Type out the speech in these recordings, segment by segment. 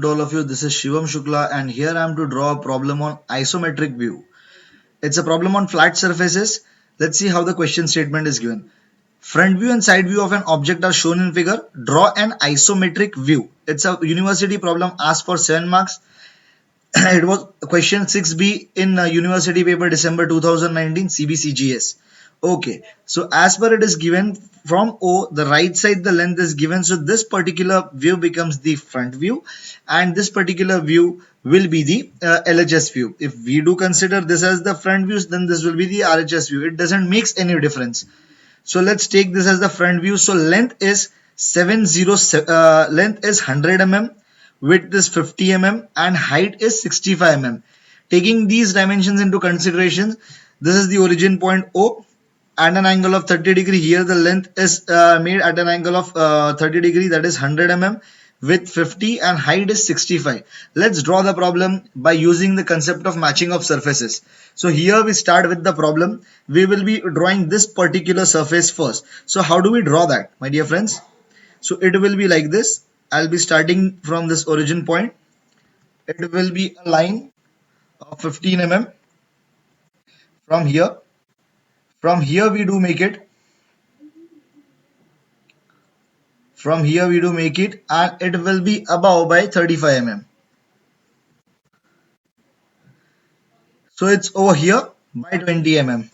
To all of you, this is Shivam Shukla and here I am to draw a problem on isometric view. It's a problem on flat surfaces. Let's see how the question statement is given. Front view and side view of an object are shown in figure. Draw an isometric view. It's a university problem asked for 7 marks. It was question 6B in university paper December 2019 CBCGS. Okay, so as per it is given from O, the right side the length is given. So this particular view becomes the front view and this particular view will be the LHS view. If we do consider this as the front views, then this will be the RHS view. It doesn't make any difference. So let's take this as the front view. So length is 100 mm, width is 50 mm and height is 65 mm. Taking these dimensions into consideration, this is the origin point O at an angle of 30 degree. Here the length is made at an angle of 30 degree, that is 100 mm, with 50 and height is 65. Let's draw the problem by using the concept of matching of surfaces. So here we start with the problem. We will be drawing this particular surface first. So how do we draw that, my dear friends? So it will be like this. I'll be starting from this origin point. It will be a line of 15 mm from here. From here we do make it. From here we do make it and it will be above by 35 mm. So it's over here by 20 mm.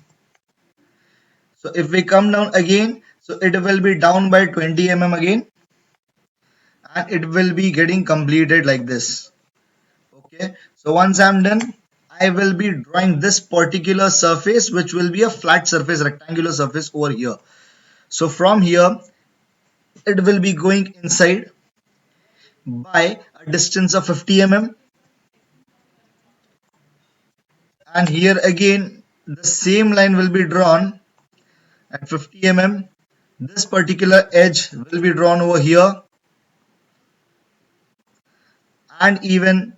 So if we come down again, so it will be down by 20 mm again and it will be getting completed like this. Okay, so once I'm done, I will be drawing this particular surface which will be a flat surface, rectangular surface over here. So from here it will be going inside by a distance of 50 mm and here again the same line will be drawn at 50 mm. This particular edge will be drawn over here and even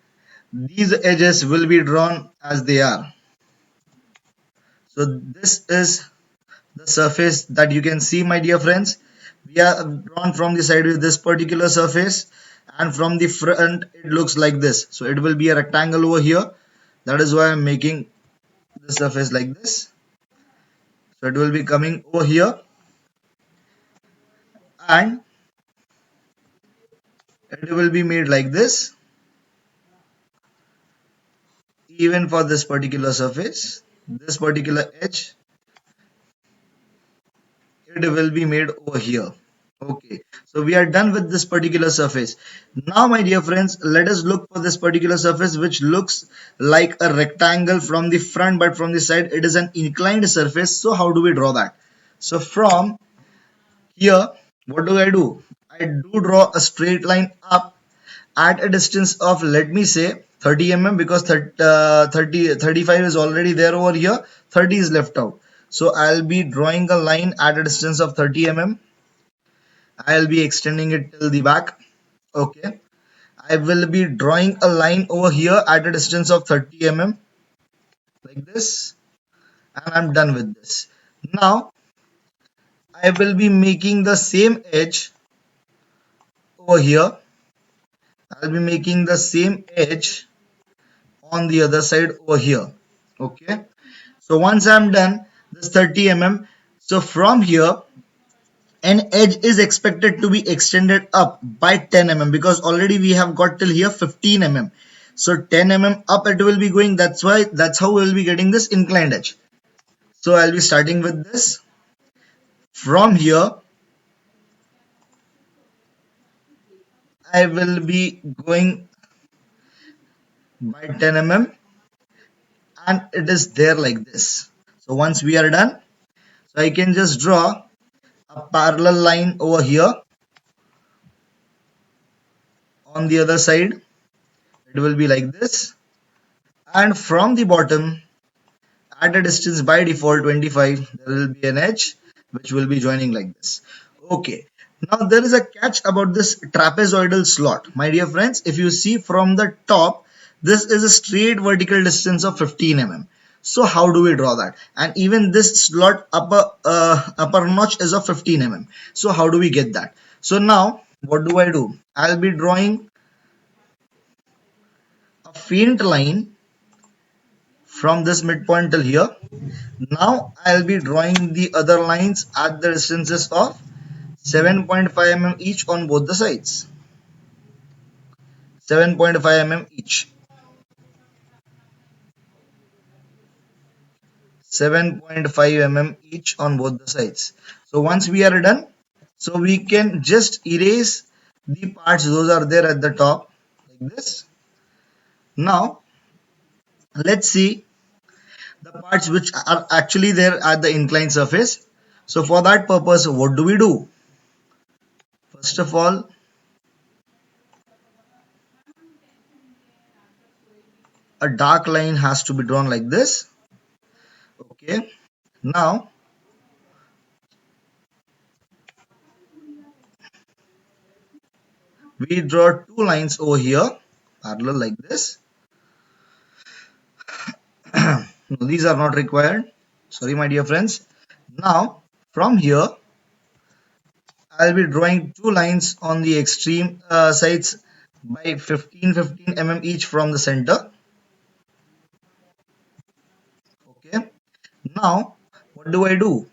these edges will be drawn as they are. So this is the surface that you can see, my dear friends. We are drawn from the side with this particular surface and from the front it looks like this. So it will be a rectangle over here. That is why I'm making the surface like this. So it will be coming over here and it will be made like this. Even for this particular surface, this particular edge, it will be made over here. Okay, so we are done with this particular surface. Now my dear friends, let us look for this particular surface which looks like a rectangle from the front, but from the side it is an inclined surface. So how do we draw that? So from here, what do? I do draw a straight line up at a distance of, let me say, 30 mm, because 35 is already there over here, 30 is left out. So I'll be drawing a line at a distance of 30 mm. I'll be extending it till the back. Okay, I will be drawing a line over here at a distance of 30 mm like this and I'm done with this. Now I will be making the same edge over here. I'll be making the same edge on the other side over here. Okay, so once I'm done this 30 mm, so from here an edge is expected to be extended up by 10 mm because already we have got till here 15 mm. So 10 mm up it will be going. That's how we will be getting this inclined edge. So I'll be starting with this. From here I will be going by 10 mm and it is there like this. So once we are done, so I can just draw a parallel line over here on the other side. It will be like this and from the bottom at a distance by default 25 there will be an edge which will be joining like this. Okay, now there is a catch about this trapezoidal slot, my dear friends. If you see from the top, this is a straight vertical distance of 15 mm. So how do we draw that? And even this slot upper notch is of 15 mm. So how do we get that? So now what do? I'll be drawing a faint line from this midpoint till here. Now I'll be drawing the other lines at the distances of 7.5 mm each on both the sides. 7.5 mm each. 7.5 mm each on both the sides. So once we are done, so we can just erase the parts those are there at the top like this. Now let's see the parts which are actually there at the inclined surface. So for that purpose, what do we do? First of all, a dark line has to be drawn like this. Okay. Now we draw two lines over here parallel like this. No, these are not required. Sorry, my dear friends. Now from here, I'll be drawing two lines on the extreme sides by 15 mm each from the center. Okay. Now what do I do?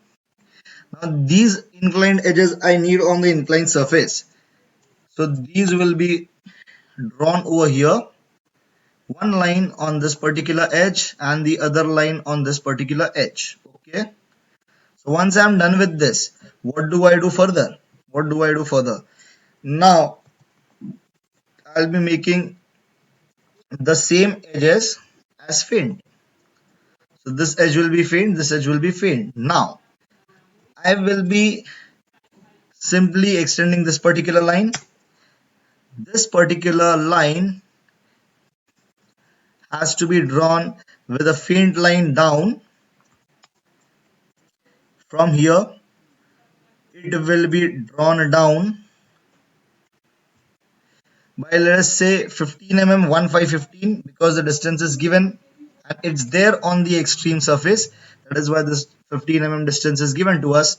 Now these inclined edges I need on the inclined surface. So these will be drawn over here. One line on this particular edge and the other line on this particular edge. Okay. So once I'm done with this, what do I do further? What do I do further? Now I'll be making the same edges as faint. So this edge will be faint, this edge will be faint. Now I will be simply extending this particular line. This particular line has to be drawn with a faint line down. From here, it will be drawn down by, let us say, 15 mm, 15 because the distance is given and it's there on the extreme surface. That is why this 15 mm distance is given to us.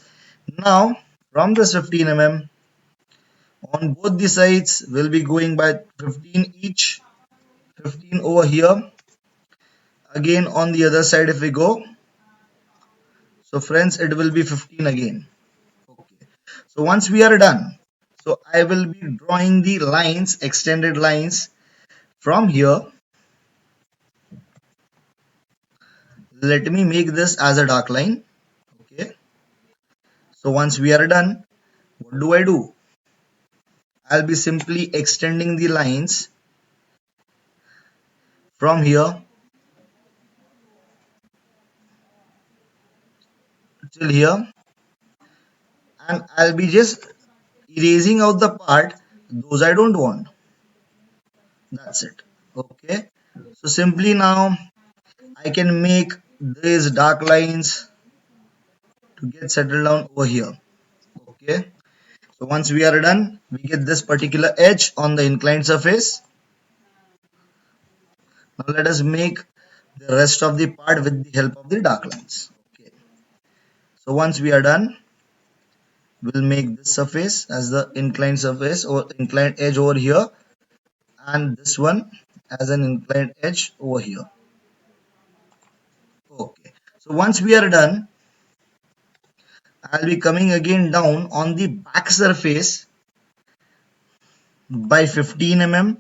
Now from this 15 mm, on both the sides will be going by 15 each. 15 over here. Again on the other side if we go, so friends, it will be 15 again. Okay. So once we are done, so I will be drawing the lines, extended lines from here. Let me make this as a dark line. Okay. So once we are done, what do I do? I'll be simply extending the lines from here till here, and I'll be just erasing out the part those I don't want. That's it. Okay. So simply now I can make these dark lines to get settled down over here. Okay. So once we are done, we get this particular edge on the inclined surface. Now let us make the rest of the part with the help of the dark lines. Okay. So once we are done, we'll make this surface as the inclined surface or inclined edge over here, and this one as an inclined edge over here. Okay. So once we are done, I'll be coming again down on the back surface by 15 mm,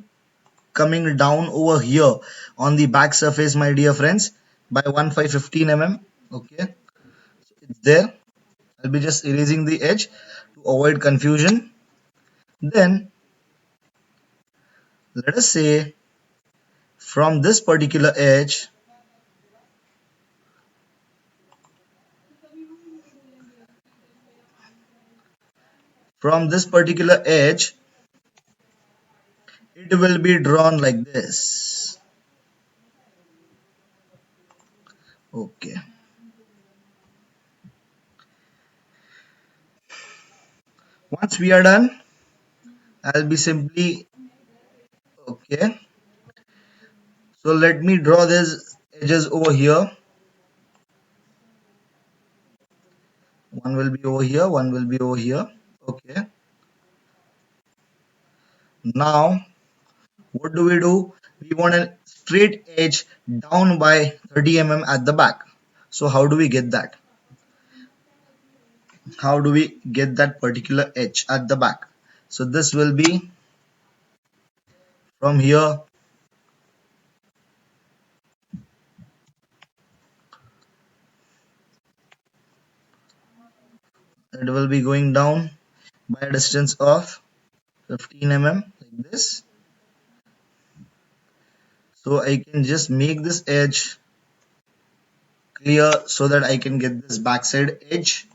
coming down over here on the back surface, my dear friends, by 15 mm. Okay, so it's there. I'll be just erasing the edge to avoid confusion. Then let us say from this particular edge, it will be drawn like this. Okay. Once we are done, I'll be simply okay. So let me draw these edges over here. One will be over here, one will be over here. Okay. Now, what do? We want to straight edge down by 30 mm at the back. So how do we get that? How do we get that particular edge at the back? So this will be from here, it will be going down by a distance of 15 mm like this. So I can just make this edge clear so that I can get this backside edge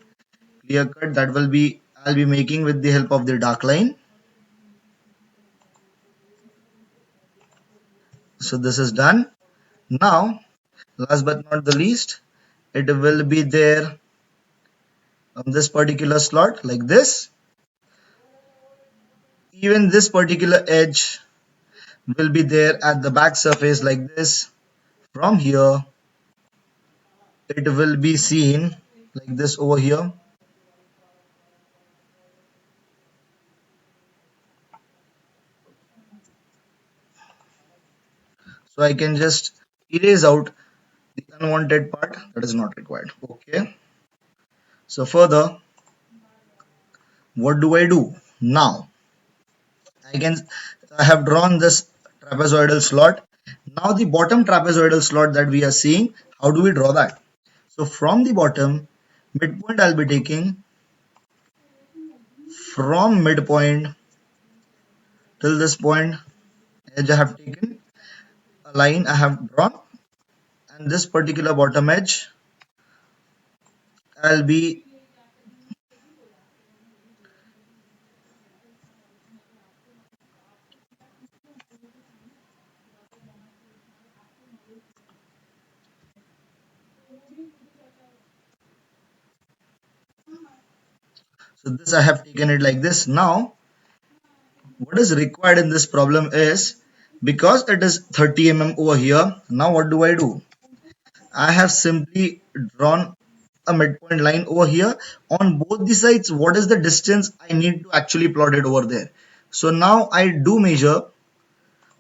clear cut. That will be, I'll be making with the help of the dark line. So this is done. Now last but not the least, it will be there on this particular slot like this. Even this particular edge will be there at the back surface like this. From here it will be seen like this over here. So I can just erase out the unwanted part that is not required. Okay. So further, what do I do now? I can I have drawn this trapezoidal slot. Now the bottom trapezoidal slot that we are seeing, how do we draw that? So from the bottom midpoint, I'll be taking from midpoint till this point edge I have taken, a line I have drawn, and this particular bottom edge I'll be, so this I have taken it like this. Now what is required in this problem is, because it is 30 mm over here, now what do I do? I have simply drawn a midpoint line over here on both the sides. What is the distance I need to actually plot it over there? So now I do measure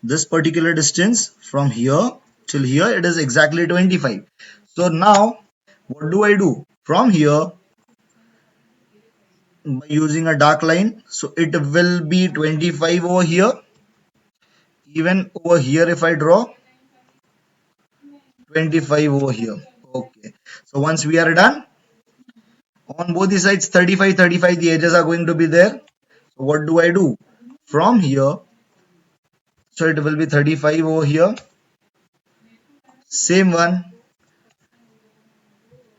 this particular distance from here till here. It is exactly 25. So now what do I do? From here, by using a dark line, so it will be 25 over here. Even over here, if I draw 25 over here. Okay. So once we are done, on both the sides 35, 35, the edges are going to be there. So what do I do? From here, so it will be 35 over here. Same one,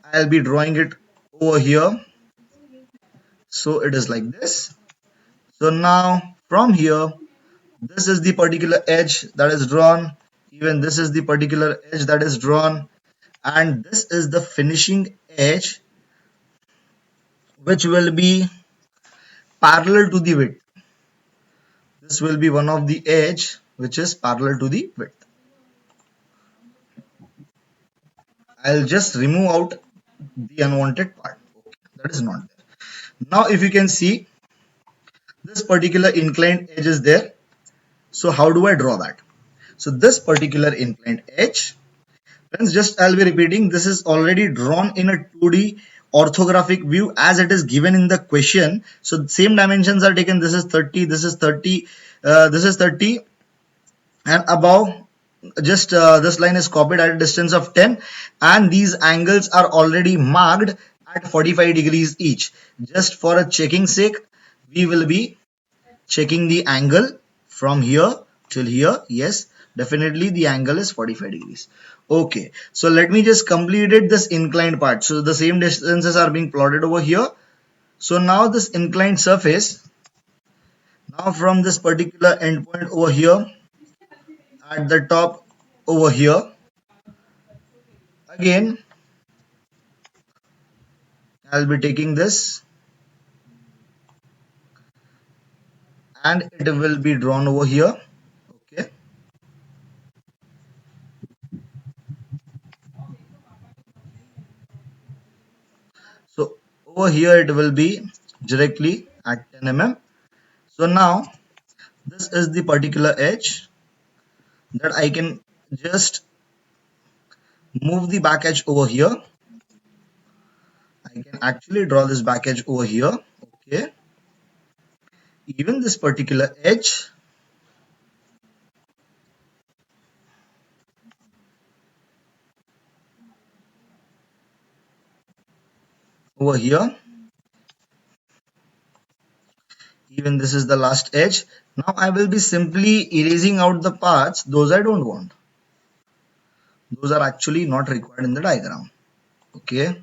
I'll be drawing it over here. So it is like this. So now from here, this is the particular edge that is drawn. Even this is the particular edge that is drawn. And this is the finishing edge, which will be parallel to the width. This will be one of the edge which is parallel to the width. I'll just remove out the unwanted part. Okay, that is not there. Now if you can see, this particular inclined edge is there. So how do I draw that? So this particular inclined edge, friends, just I'll be repeating, this is already drawn in a 2D orthographic view as it is given in the question. So same dimensions are taken. This is 30, this is 30, this is 30, and above just this line is copied at a distance of 10, and these angles are already marked at 45 degrees each. Just for a checking sake, we will be checking the angle from here till here. Yes, definitely the angle is 45 degrees. Okay, so let me just complete it, this inclined part. So the same distances are being plotted over here. So now this inclined surface, now from this particular endpoint over here at the top over here, again I'll be taking this and it will be drawn over here. Okay, so over here it will be directly at 10 mm. So now this is the particular edge that I can just move the back edge over here. I can actually draw this back edge over here. Okay. Even this particular edge over here. Even this is the last edge. Now I will be simply erasing out the parts, those I don't want. Those are actually not required in the diagram. Okay.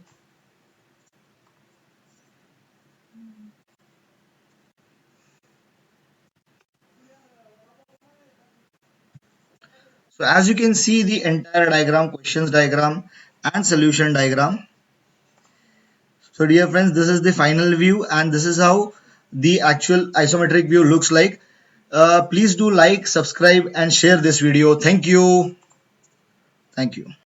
So as you can see the entire diagram, questions diagram and solution diagram. So dear friends, this is the final view and this is how the actual isometric view looks like. Please do like, subscribe and share this video. Thank you. Thank you.